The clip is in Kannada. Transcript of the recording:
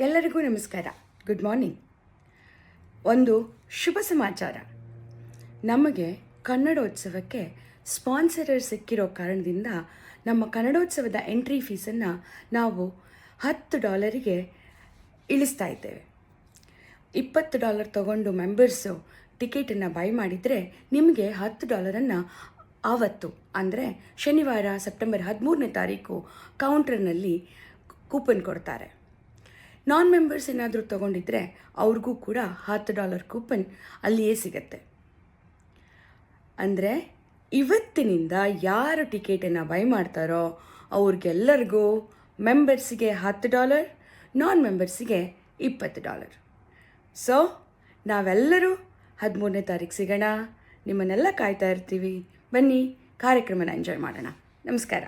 ಎಲ್ಲರಿಗೂ ನಮಸ್ಕಾರ. Good morning. ಒಂದು ಶುಭ ಸಮಾಚಾರ. ನಮಗೆ ಕನ್ನಡೋತ್ಸವಕ್ಕೆ ಸ್ಪಾನ್ಸರರ್ ಸಿಕ್ಕಿರೋ ಕಾರಣದಿಂದ ನಮ್ಮ ಕನ್ನಡೋತ್ಸವದ ಎಂಟ್ರಿ ಫೀಸನ್ನು ನಾವು $10 ಇಳಿಸ್ತಾ ಇದ್ದೇವೆ. $20 ತಗೊಂಡು ಮೆಂಬರ್ಸು ಟಿಕೆಟನ್ನು ಬೈ ಮಾಡಿದರೆ ನಿಮಗೆ $10 ಆವತ್ತು ಅಂದರೆ ಶನಿವಾರ ಸೆಪ್ಟೆಂಬರ್ 13ನೇ ತಾರೀಕು ಕೌಂಟರ್ನಲ್ಲಿ ಕೂಪನ್ ಕೊಡ್ತಾರೆ. ನಾನ್ ಮೆಂಬರ್ಸ್ ಏನಾದರೂ ತೊಗೊಂಡಿದ್ರೆ ಅವ್ರಿಗೂ ಕೂಡ $10 ಕೂಪನ್ ಅಲ್ಲಿಯೇ ಸಿಗತ್ತೆ. ಅಂದರೆ ಇವತ್ತಿನಿಂದ ಯಾರು ಟಿಕೆಟನ್ನು ಬೈ ಮಾಡ್ತಾರೋ ಅವ್ರಿಗೆಲ್ಲರಿಗೂ ಮೆಂಬರ್ಸಿಗೆ $10, ನಾನ್ ಮೆಂಬರ್ಸಿಗೆ $20. ಸೊ ನಾವೆಲ್ಲರೂ 13ನೇ ತಾರೀಕು ಸಿಗೋಣ. ನಿಮ್ಮನ್ನೆಲ್ಲ ಕಾಯ್ತಾ ಇರ್ತೀವಿ. ಬನ್ನಿ, ಕಾರ್ಯಕ್ರಮನ ಎಂಜಾಯ್ ಮಾಡೋಣ. ನಮಸ್ಕಾರ.